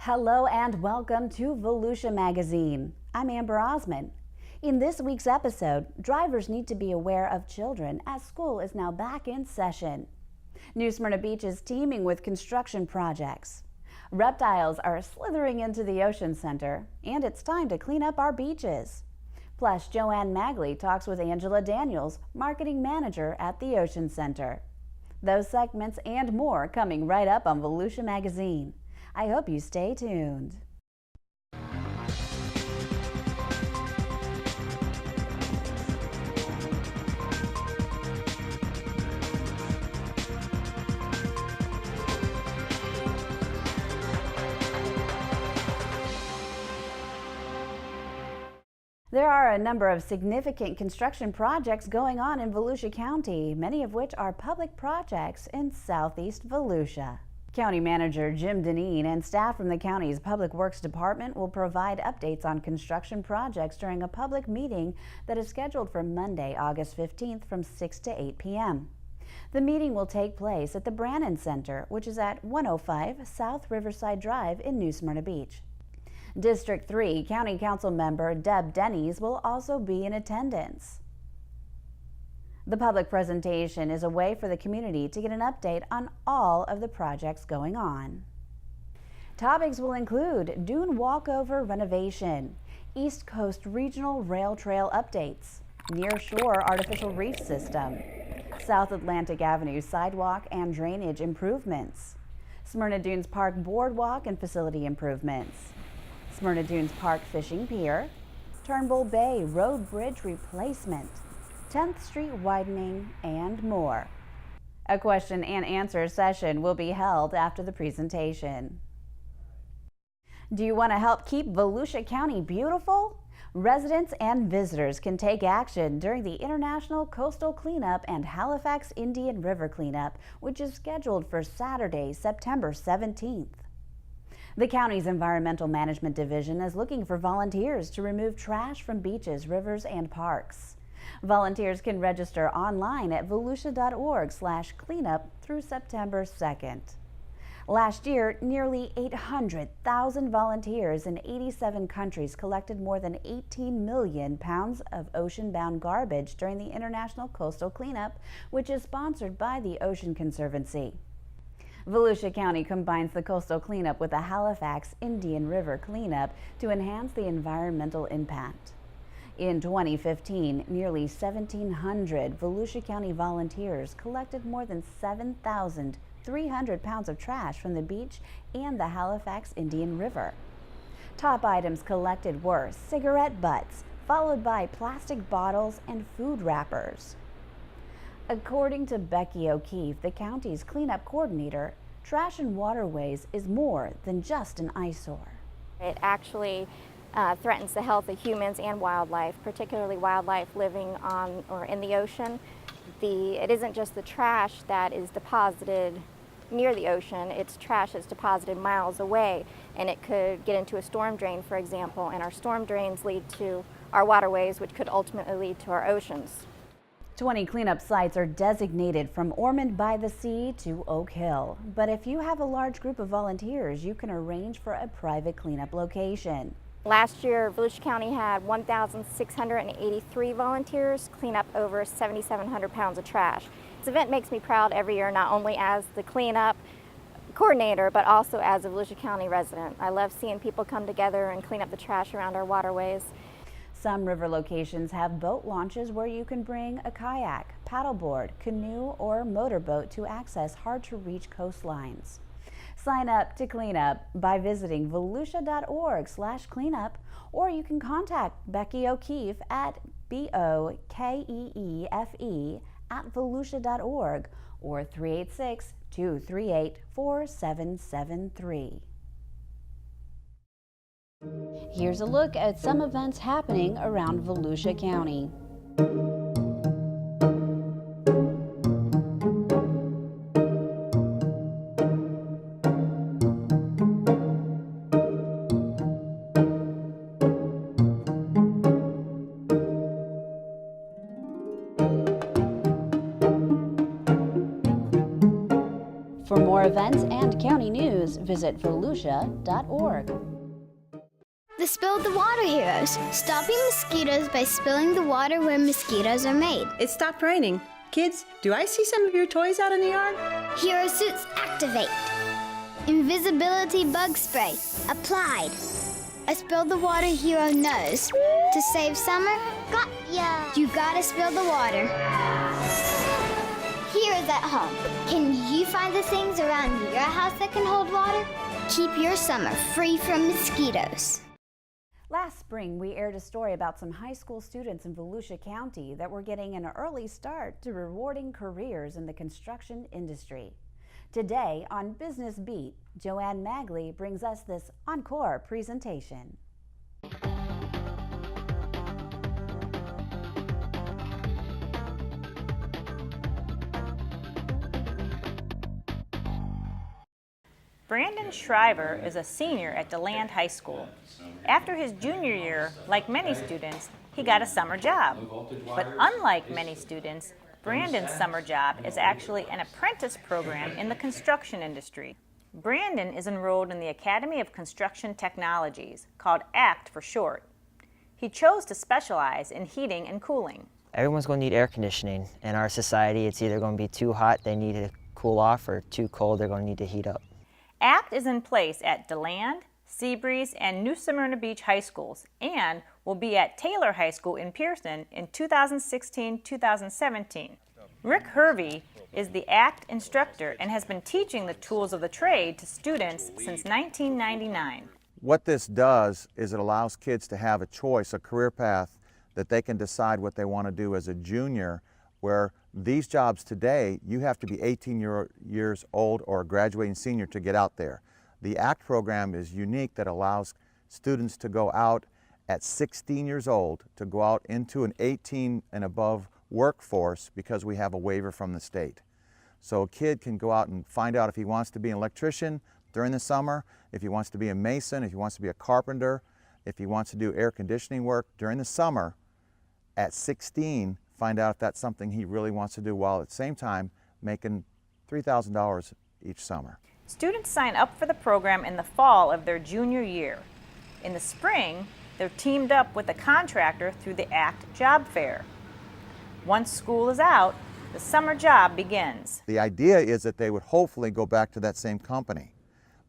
Hello and welcome to Volusia Magazine. I'm Amber Osman. In this week's episode, drivers need to be aware of children as school is now back in session. New Smyrna Beach is teeming with construction projects. Reptiles are slithering into the Ocean Center, and it's time to clean up our beaches. Plus, Joanne Magley talks with Angela Daniels, marketing manager at the Ocean Center. Those segments and more coming right up on Volusia Magazine. I hope you stay tuned. There are a number of significant construction projects going on in Volusia County, many of which are public projects in southeast Volusia. County Manager Jim Deneen and staff from the county's Public Works Department will provide updates on construction projects during a public meeting that is scheduled for Monday, August 15th from 6 to 8 p.m. The meeting will take place at the Brannon Center, which is at 105 South Riverside Drive in New Smyrna Beach. District 3 County Council member Deb Denny's will also be in attendance. The public presentation is a way for the community to get an update on all of the projects going on. Topics will include dune walkover renovation, East Coast Regional Rail Trail updates, near-shore artificial reef system, South Atlantic Avenue sidewalk and drainage improvements, Smyrna Dunes Park boardwalk and facility improvements, Smyrna Dunes Park Fishing Pier, Turnbull Bay Road Bridge replacement, 10th Street widening, and more. A question and answer session will be held after the presentation. Do you want to help keep Volusia County beautiful? Residents and visitors can take action during the International Coastal Cleanup and Halifax Indian River Cleanup, which is scheduled for Saturday, September 17th. The county's Environmental Management Division is looking for volunteers to remove trash from beaches, rivers, and parks. Volunteers can register online at volusia.org/cleanup through September 2nd. Last year, nearly 800,000 volunteers in 87 countries collected more than 18 million pounds of ocean-bound garbage during the International Coastal Cleanup, which is sponsored by the Ocean Conservancy. Volusia County combines the coastal cleanup with the Halifax Indian River cleanup to enhance the environmental impact. In 2015, nearly 1,700 Volusia County volunteers collected more than 7,300 pounds of trash from the beach and the Halifax Indian River. Top items collected were cigarette butts, followed by plastic bottles and food wrappers. According to Becky O'Keefe, the county's cleanup coordinator, trash in waterways is more than just an eyesore. It actually threatens the health of humans and wildlife, particularly wildlife living on or in the ocean. It isn't just the trash that is deposited near the ocean, it's trash that's deposited miles away, and it could get into a storm drain, for example, and our storm drains lead to our waterways, which could ultimately lead to our oceans. 20 cleanup sites are designated from Ormond by the Sea to Oak Hill. But if you have a large group of volunteers, you can arrange for a private cleanup location. Last year, Volusia County had 1,683 volunteers clean up over 7,700 pounds of trash. This event makes me proud every year, not only as the cleanup coordinator, but also as a Volusia County resident. I love seeing people come together and clean up the trash around our waterways. Some river locations have boat launches where you can bring a kayak, paddleboard, canoe, or motorboat to access hard-to-reach coastlines. Sign up to clean up by visiting volusia.org/cleanup, or you can contact Becky O'Keefe at BOKEEFE@volusia.org or 386-238-4773. Here's a look at some events happening around Volusia County. For more events and county news, visit volusia.org. The Spill the Water Heroes, stopping mosquitoes by spilling the water where mosquitoes are made. It stopped raining. Kids, do I see some of your toys out in the yard? Hero suits activate. Invisibility bug spray applied. A Spill the Water hero knows. To save summer, got ya! You gotta spill the water. Heroes at home, can you find the things around your house that can hold water? Keep your summer free from mosquitoes. Last spring, we aired a story about some high school students in Volusia County that were getting an early start to rewarding careers in the construction industry. Today on Business Beat, Joanne Magley brings us this encore presentation. Brandon Shriver is a senior at DeLand High School. After his junior year, like many students, he got a summer job. But unlike many students, Brandon's summer job is actually an apprentice program in the construction industry. Brandon is enrolled in the Academy of Construction Technologies, called ACT for short. He chose to specialize in heating and cooling. Everyone's going to need air conditioning. In our society, it's either going to be too hot, they need to cool off, or too cold, they're going to need to heat up. ACT is in place at DeLand, Seabreeze, and New Smyrna Beach high schools, and will be at Taylor High School in Pearson in 2016-2017. Rick Hervey is the ACT instructor and has been teaching the tools of the trade to students since 1999. What this does is it allows kids to have a choice, a career path that they can decide what they want to do as a junior, where these jobs today, you have to be 18 years old or a graduating senior to get out there. The ACT program is unique that allows students to go out at 16 years old, to go out into an 18 and above workforce because we have a waiver from the state. So a kid can go out and find out if he wants to be an electrician during the summer, if he wants to be a mason, if he wants to be a carpenter, if he wants to do air conditioning work during the summer. At 16, find out if that's something he really wants to do, while at the same time making $3,000 each summer. Students sign up for the program in the fall of their junior year. In the spring, they're teamed up with a contractor through the ACT job fair. Once school is out, the summer job begins. The idea is that they would hopefully go back to that same company,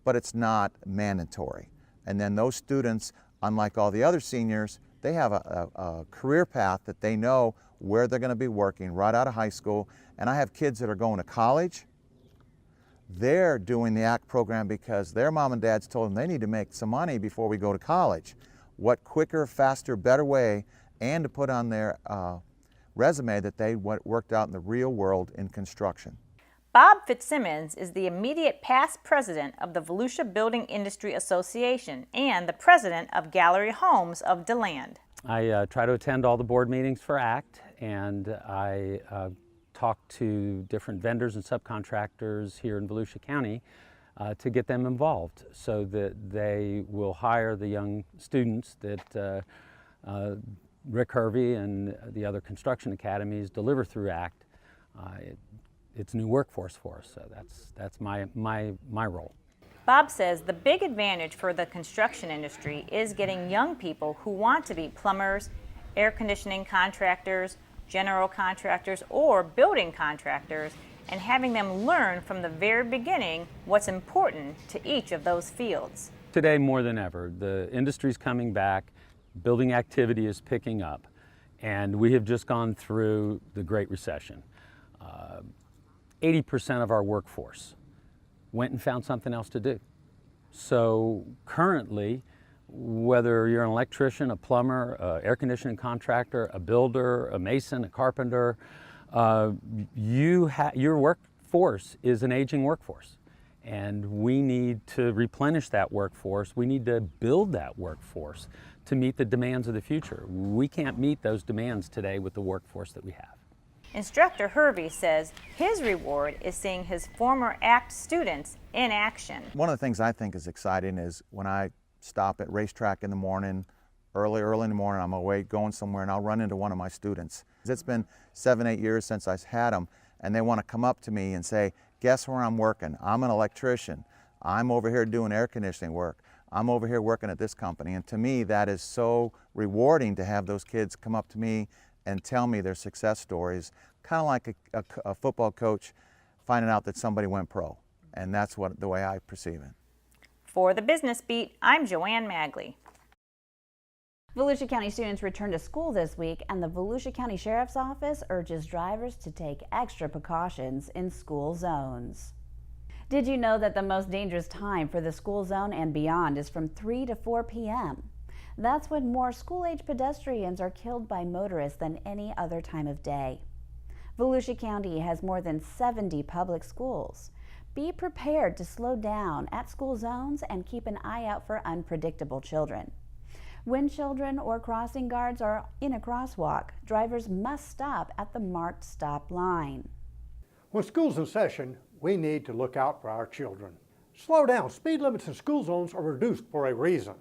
but it's not mandatory. And then those students, unlike all the other seniors, they have a career path that they know where they're going to be working right out of high school. And I have kids that are going to college. They're doing the ACT program because their mom and dads told them they need to make some money before we go to college. What quicker, faster, better way, and to put on their resume that they worked out in the real world in construction. Bob Fitzsimmons is the immediate past president of the Volusia Building Industry Association and the president of Gallery Homes of DeLand. I try to attend all the board meetings for ACT, and I talk to different vendors and subcontractors here in Volusia County to get them involved so that they will hire the young students that Rick Hervey and the other construction academies deliver through ACT. It's new workforce for us, so that's my role. Bob says the big advantage for the construction industry is getting young people who want to be plumbers, air conditioning contractors, general contractors, or building contractors, and having them learn from the very beginning what's important to each of those fields. Today, more than ever, the industry's coming back, building activity is picking up, and we have just gone through the Great Recession. 80% of our workforce went and found something else to do. So currently, whether you're an electrician, a plumber, air conditioning contractor, a builder, a mason, a carpenter, your workforce is an aging workforce. And we need to replenish that workforce. We need to build that workforce to meet the demands of the future. We can't meet those demands today with the workforce that we have. Instructor Hervey says his reward is seeing his former ACT students in action. One of the things I think is exciting is when I stop at racetrack in the morning, early in the morning, I'm away going somewhere, and I'll run into one of my students. It's been 7-8 years since I've had them, and they want to come up to me and say, guess where I'm working? I'm an electrician. I'm over here doing air conditioning work. I'm over here working at this company. And to me, that is so rewarding to have those kids come up to me and tell me their success stories, kind of like a football coach finding out that somebody went pro. And that's the way I perceive it. For the Business Beat, I'm Joanne Magley. Volusia County students return to school this week, and the Volusia County Sheriff's Office urges drivers to take extra precautions in school zones. Did you know that the most dangerous time for the school zone and beyond is from 3 to 4 p.m.? That's when more school-age pedestrians are killed by motorists than any other time of day. Volusia County has more than 70 public schools. Be prepared to slow down at school zones and keep an eye out for unpredictable children. When children or crossing guards are in a crosswalk, drivers must stop at the marked stop line. When school's in session, we need to look out for our children. Slow down. Speed limits in school zones are reduced for a reason.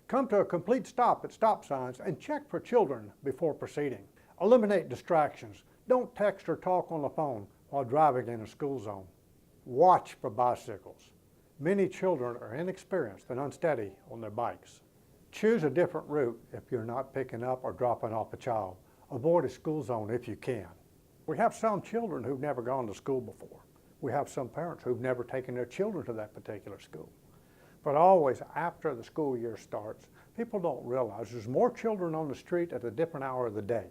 Come to a complete stop at stop signs and check for children before proceeding. Eliminate distractions. Don't text or talk on the phone while driving in a school zone. Watch for bicycles. Many children are inexperienced and unsteady on their bikes. Choose a different route if you're not picking up or dropping off a child. Avoid a school zone if you can. We have some children who've never gone to school before. We have some parents who've never taken their children to that particular school. But always after the school year starts, people don't realize there's more children on the street at a different hour of the day.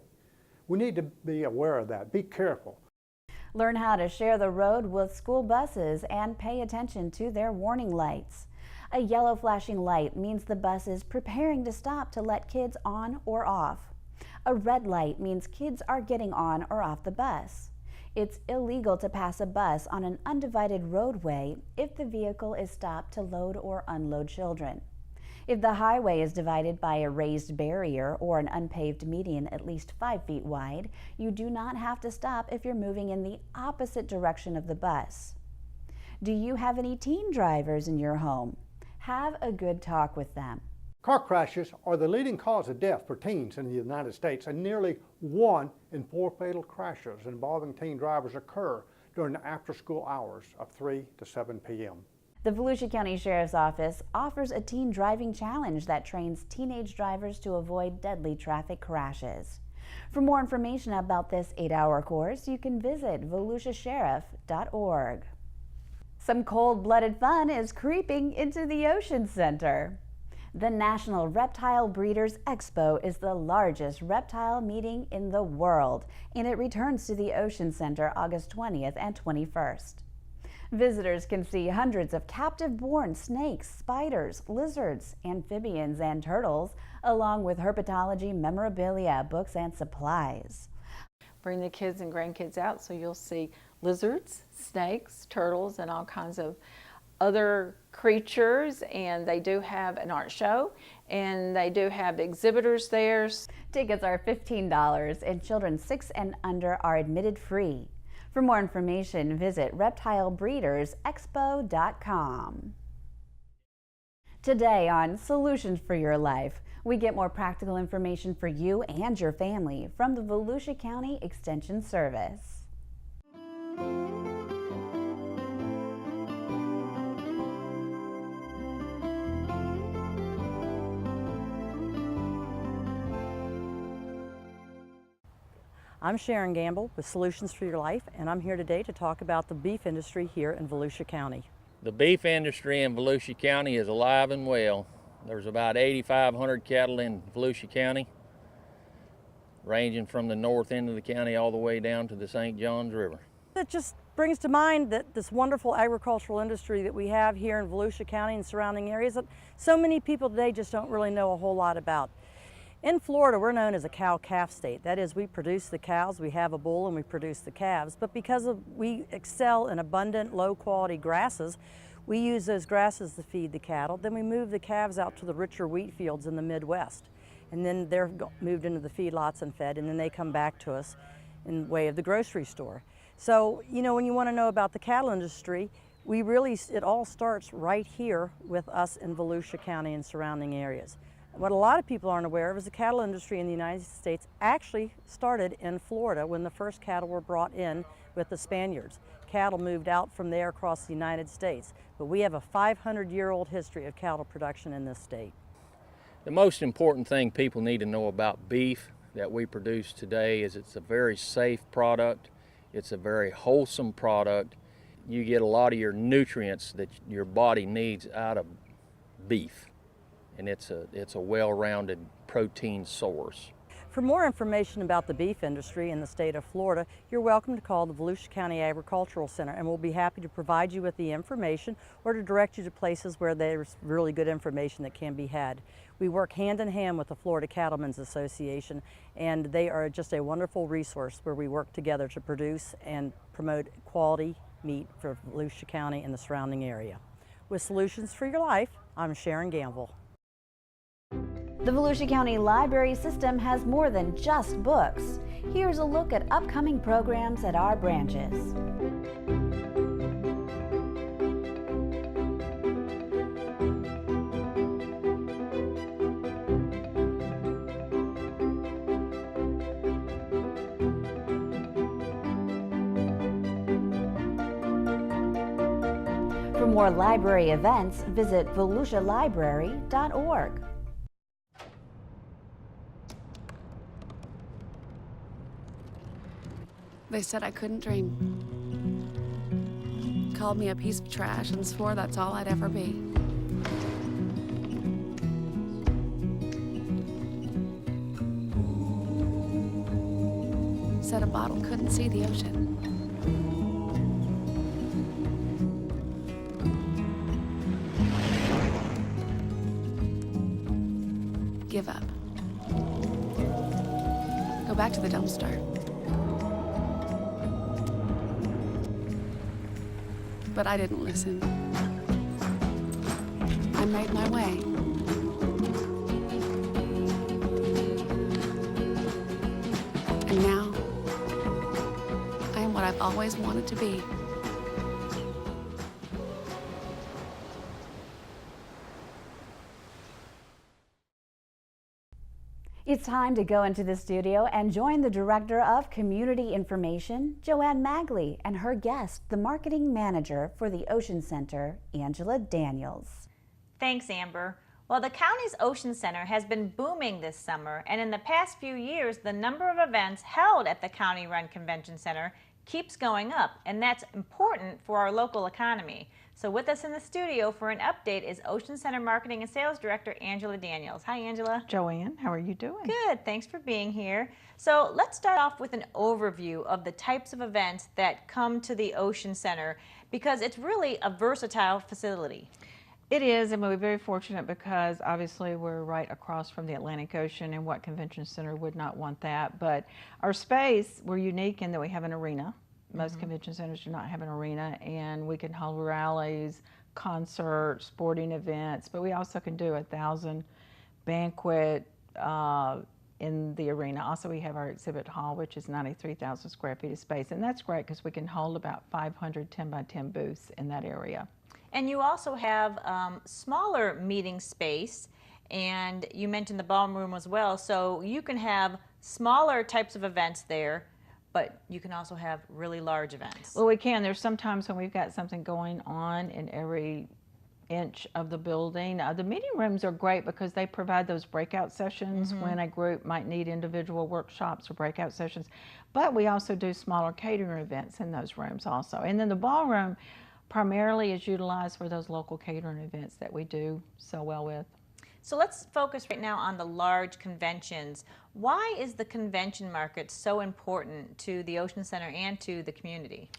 We need to be aware of that. Be careful. Learn how to share the road with school buses and pay attention to their warning lights. A yellow flashing light means the bus is preparing to stop to let kids on or off. A red light means kids are getting on or off the bus. It's illegal to pass a bus on an undivided roadway if the vehicle is stopped to load or unload children. If the highway is divided by a raised barrier or an unpaved median at least 5 feet wide, you do not have to stop if you're moving in the opposite direction of the bus. Do you have any teen drivers in your home? Have a good talk with them. Car crashes are the leading cause of death for teens in the United States, and nearly 1 in 4 fatal crashes involving teen drivers occur during the after-school hours of 3 to 7 p.m. The Volusia County Sheriff's Office offers a teen driving challenge that trains teenage drivers to avoid deadly traffic crashes. For more information about this 8-hour course, you can visit volusiasheriff.org. Some cold-blooded fun is creeping into the Ocean Center. The National Reptile Breeders Expo is the largest reptile meeting in the world, and it returns to the Ocean Center August 20th and 21st. Visitors can see hundreds of captive-born snakes, spiders, lizards, amphibians, and turtles, along with herpetology memorabilia, books, and supplies. Bring the kids and grandkids out so you'll see lizards, snakes, turtles, and all kinds of other creatures, and they do have an art show, and they do have exhibitors there. Tickets are $15, and children 6 and under are admitted free. For more information, visit reptilebreedersexpo.com. Today on Solutions for Your Life, we get more practical information for you and your family from the Volusia County Extension Service. I'm Sharon Gamble with Solutions for Your Life, and I'm here today to talk about the beef industry here in Volusia County. The beef industry in Volusia County is alive and well. There's about 8,500 cattle in Volusia County, ranging from the north end of the county all the way down to the St. Johns River. It just brings to mind that this wonderful agricultural industry that we have here in Volusia County and surrounding areas that so many people today just don't really know a whole lot about. In Florida, we're known as a cow-calf state. That is, we produce the cows, we have a bull, and we produce the calves. But because we excel in abundant, low-quality grasses, we use those grasses to feed the cattle. Then we move the calves out to the richer wheat fields in the Midwest. And then they're moved into the feedlots and fed, and then they come back to us in way of the grocery store. So, you know, when you want to know about the cattle industry, it all starts right here with us in Volusia County and surrounding areas. What a lot of people aren't aware of is the cattle industry in the United States actually started in Florida when the first cattle were brought in with the Spaniards. Cattle moved out from there across the United States, but we have a 500-year-old history of cattle production in this state. The most important thing people need to know about beef that we produce today is it's a very safe product, it's a very wholesome product. You get a lot of your nutrients that your body needs out of beef, and it's a well-rounded protein source. For more information about the beef industry in the state of Florida, you're welcome to call the Volusia County Agricultural Center, and we'll be happy to provide you with the information or to direct you to places where there's really good information that can be had. We work hand in hand with the Florida Cattlemen's Association, and they are just a wonderful resource where we work together to produce and promote quality meat for Volusia County and the surrounding area. With Solutions for Your Life, I'm Sharon Gamble. The Volusia County Library System has more than just books. Here's a look at upcoming programs at our branches. For more library events, visit volusialibrary.org. They said I couldn't dream. Called me a piece of trash and swore that's all I'd ever be. Said a bottle couldn't see the ocean. Give up. Go back to the dumpster. But I didn't listen. I made my way. And now, I am what I've always wanted to be. It's time to go into the studio and join the Director of Community Information, Joanne Magley, and her guest, the Marketing Manager for the Ocean Center, Angela Daniels. Thanks, Amber. Well, the county's Ocean Center has been booming this summer, and in the past few years, the number of events held at the county-run convention center keeps going up, and that's important for our local economy. So with us in the studio for an update is Ocean Center Marketing and Sales Director Angela Daniels. Hi, Angela. Joanne, how are you doing? Good, thanks for being here. So let's start off with an overview of the types of events that come to the Ocean Center, because it's really a versatile facility. It is, and we're very fortunate because obviously we're right across from the Atlantic Ocean, and what convention center would not want that? But our space, we're unique in that we have an arena. Most convention centers do not have an arena, and we can hold rallies, concerts, sporting events, but we also can do 1,000 banquet in the arena. Also, we have our exhibit hall, which is 93,000 square feet of space, and that's great because we can hold about 500 10-by-10 booths in that area. And you also have smaller meeting space, and you mentioned the ballroom as well, so you can have smaller types of events there, but you can also have really large events. Well, we can. There's sometimes when we've got something going on in every inch of the building. The meeting rooms are great because they provide those breakout sessions when a group might need individual workshops or breakout sessions. But we also do smaller catering events in those rooms also. And then the ballroom primarily is utilized for those local catering events that we do so well with. So let's focus right now on the large conventions. Why is the convention market so important to the Ocean Center and to the community?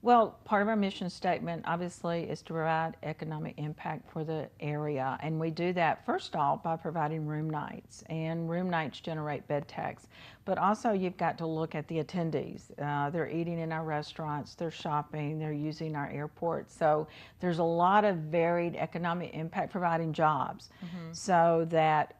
Well, part of our mission statement obviously is to provide economic impact for the area, and we do that first off by providing room nights, and room nights generate bed tax. But also you've got to look at the attendees. They're eating in our restaurants, they're shopping, they're using our airport. So there's a lot of varied economic impact, providing jobs, so that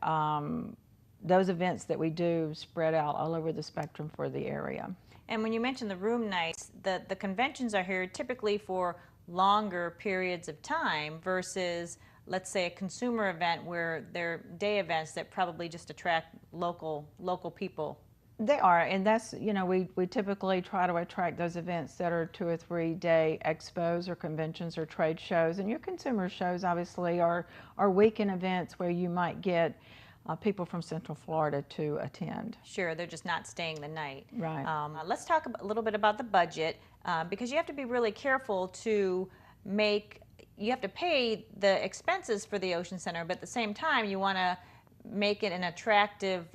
those events that we do spread out all over the spectrum for the area. And when you mention the room nights, the conventions are here typically for longer periods of time versus let's say, a consumer event where they're day events that probably just attract local people? They are, and that's, you know, we typically try to attract those events that are 2 or 3 day expos or conventions or trade shows. And your consumer shows obviously are weekend events where you might get people from Central Florida to attend. Sure, they're just not staying the night. Right. Let's talk a little bit about the budget, because you have to be really careful to you have to pay the expenses for the Ocean Center, but at the same time you want to make it an attractive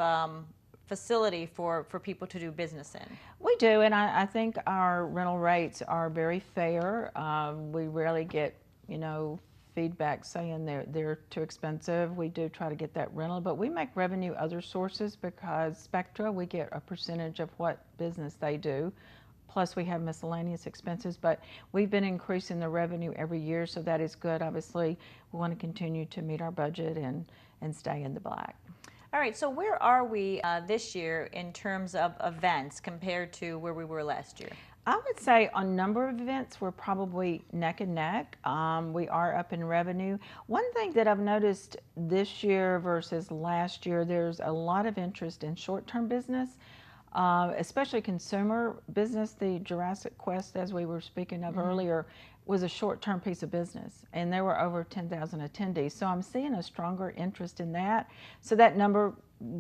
facility for people to do business in. We do, and I think our rental rates are very fair. We rarely get, you know, feedback saying they're too expensive. We do try to get that rental, but we make revenue other sources because Spectra, we get a percentage of what business they do. Plus we have miscellaneous expenses, but we've been increasing the revenue every year, so that is good. Obviously, we want to continue to meet our budget and stay in the black. All right, so where are we this year in terms of events compared to where we were last year? I would say on number of events, we're probably neck and neck. We are up in revenue. One thing that I've noticed this year versus last year, there's a lot of interest in short-term business, especially consumer business. The Jurassic Quest, as we were speaking of earlier, was a short-term piece of business, and there were over 10,000 attendees. So I'm seeing a stronger interest in that. So that number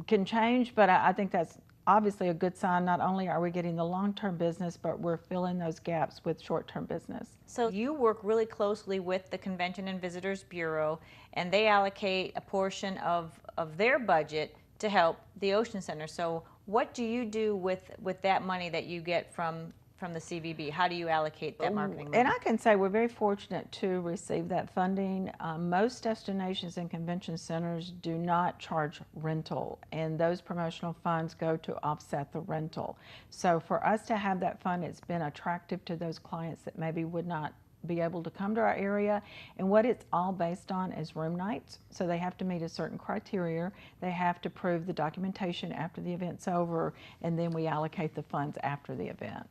can change, but I think that's obviously a good sign. Not only are we getting the long-term business, but we're filling those gaps with short-term business. So you work really closely with the Convention and Visitors Bureau, and they allocate a portion of their budget to help the Ocean Center. So what do you do with that money that you get from the CVB? How do you allocate that marketing money? And I can say we're very fortunate to receive that funding. Most destinations and convention centers do not charge rental, and those promotional funds go to offset the rental. So for us to have that fund, it's been attractive to those clients that maybe would not be able to come to our area. And what it's all based on is room nights. So they have to meet a certain criteria. They have to prove the documentation after the event's over, and then we allocate the funds after the event.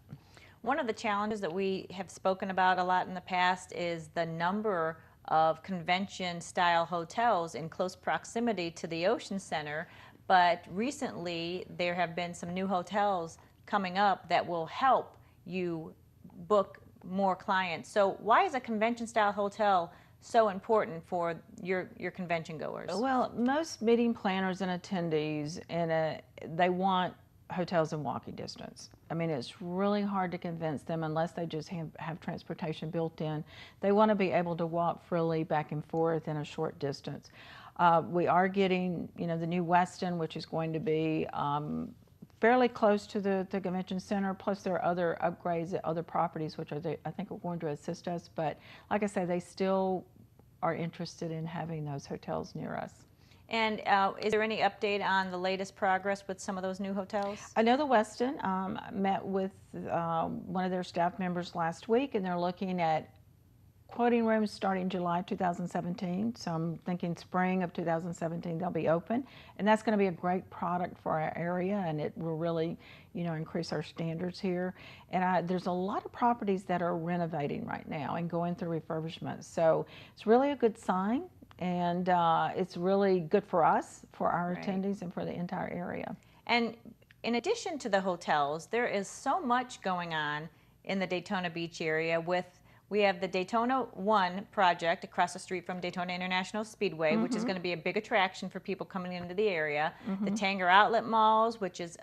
One of the challenges that we have spoken about a lot in the past is the number of convention-style hotels in close proximity to the Ocean Center, but recently there have been some new hotels coming up that will help you book more clients. So why is a convention-style hotel so important for your convention goers? Well, most meeting planners and attendees, they want hotels in walking distance. I mean, it's really hard to convince them unless they just have transportation built in. They want to be able to walk freely back and forth in a short distance. We are getting, you know, the new Westin, which is going to be fairly close to the convention center, plus there are other upgrades at other properties which I think are going to assist us. But like I say, they still are interested in having those hotels near us. And is there any update on the latest progress with some of those new hotels? I know the Westin met with one of their staff members last week, and they're looking at quoting rooms starting July 2017. So I'm thinking spring of 2017 they'll be open, and that's going to be a great product for our area, and it will really, you know, increase our standards here. And there's a lot of properties that are renovating right now and going through refurbishment. So it's really a good sign. And it's really good for us, for our attendees, and for the entire area. And in addition to the hotels, there is so much going on in the Daytona Beach area. We have the Daytona 1 project across the street from Daytona International Speedway, which is going to be a big attraction for people coming into the area. The Tanger Outlet Malls, which is,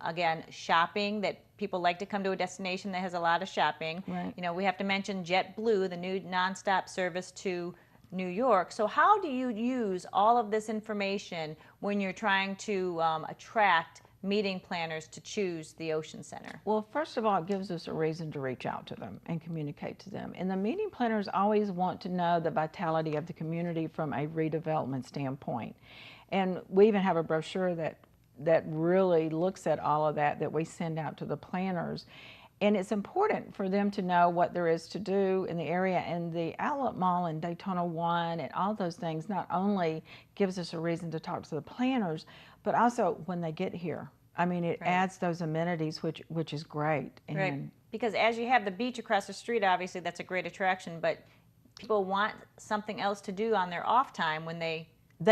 again, shopping, that people like to come to a destination that has a lot of shopping. Right. You know, we have to mention JetBlue, the new nonstop service to New York. So how do you use all of this information when you're trying to attract meeting planners to choose the Ocean Center? Well, first of all, it gives us a reason to reach out to them and communicate to them. And the meeting planners always want to know the vitality of the community from a redevelopment standpoint. And we even have a brochure that really looks at all of that we send out to the planners. And it's important for them to know what there is to do in the area. And the Outlet Mall and Daytona 1 and all those things not only gives us a reason to talk to the planners, but also when they get here. I mean, it adds those amenities, which is great. And because as you have the beach across the street, obviously that's a great attraction, but people want something else to do on their off time when they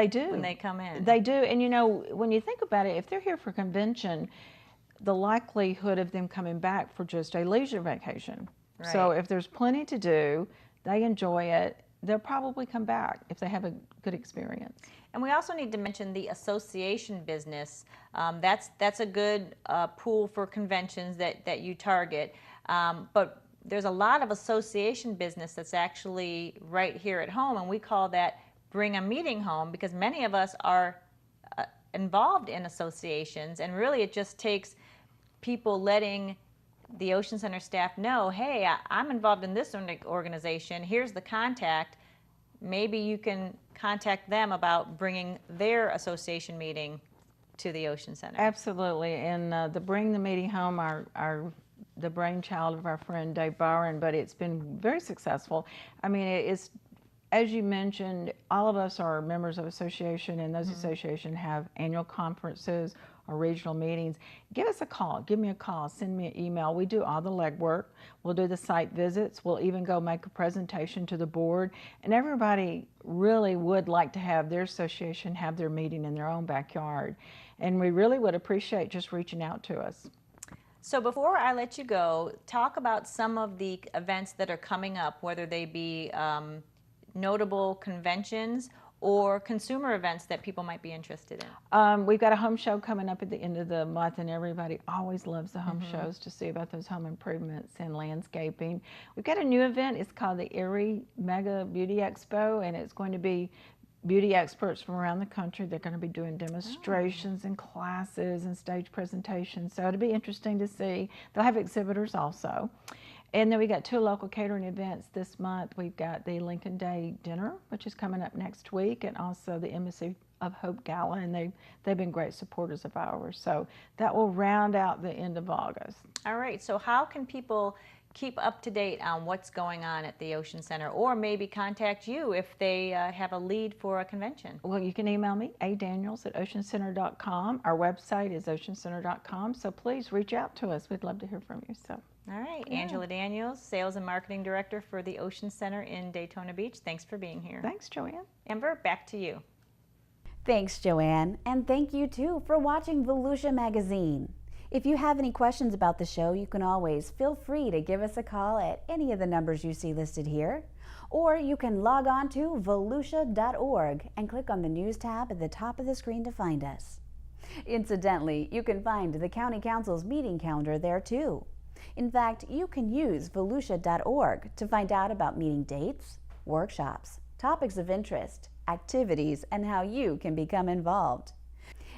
do. When they come in. They do. And you know, when you think about it, if they're here for convention, the likelihood of them coming back for just a leisure vacation. Right. So if there's plenty to do, they enjoy it, they'll probably come back if they have a good experience. And we also need to mention the association business. That's a good pool for conventions that you target. But there's a lot of association business that's actually right here at home, and we call that bring a meeting home, because many of us are involved in associations, and really it just takes people letting the Ocean Center staff know, hey, I'm involved in this organization, here's the contact. Maybe you can contact them about bringing their association meeting to the Ocean Center. Absolutely, and the Bring the Meeting Home, the brainchild of our friend Dave Byron, but it's been very successful. I mean, it's, as you mentioned, all of us are members of association, and those associations have annual conferences or regional meetings. Give us a call, give me a call, send me an email. We do all the legwork. We'll do the site visits. We'll even go make a presentation to the board. And everybody really would like to have their association have their meeting in their own backyard. And we really would appreciate just reaching out to us. So before I let you go, talk about some of the events that are coming up, whether they be notable conventions or consumer events that people might be interested in. We've got a home show coming up at the end of the month, and everybody always loves the home shows to see about those home improvements and landscaping. We've got a new event. It's called the Erie Mega Beauty Expo, and it's going to be beauty experts from around the country. They're going to be doing demonstrations and classes and stage presentations, so it'll be interesting to see. They'll have exhibitors also. And then we got 2 local catering events this month. We've got the Lincoln Day Dinner, which is coming up next week, and also the Embassy of Hope Gala, and they've been great supporters of ours. So that will round out the end of August. All right, so how can people keep up to date on what's going on at the Ocean Center, or maybe contact you if they have a lead for a convention? Well, you can email me, adaniels@oceancenter.com. Our website is oceancenter.com, so please reach out to us. We'd love to hear from you. So. All right, Yeah. Angela Daniels, Sales and Marketing Director for the Ocean Center in Daytona Beach. Thanks for being here. Thanks, Joanne. Amber, back to you. Thanks, Joanne, and thank you too for watching Volusia Magazine. If you have any questions about the show, you can always feel free to give us a call at any of the numbers you see listed here, or you can log on to volusia.org and click on the News tab at the top of the screen to find us. Incidentally, you can find the County Council's meeting calendar there too. In fact, you can use volusia.org to find out about meeting dates, workshops, topics of interest, activities, and how you can become involved.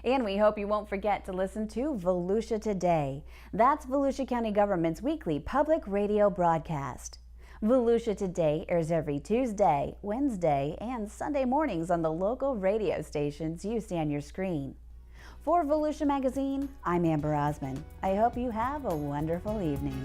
And we hope you won't forget to listen to Volusia Today. That's Volusia County Government's weekly public radio broadcast. Volusia Today airs every Tuesday, Wednesday, and Sunday mornings on the local radio stations you see on your screen. For Volusia Magazine, I'm Amber Osmond. I hope you have a wonderful evening.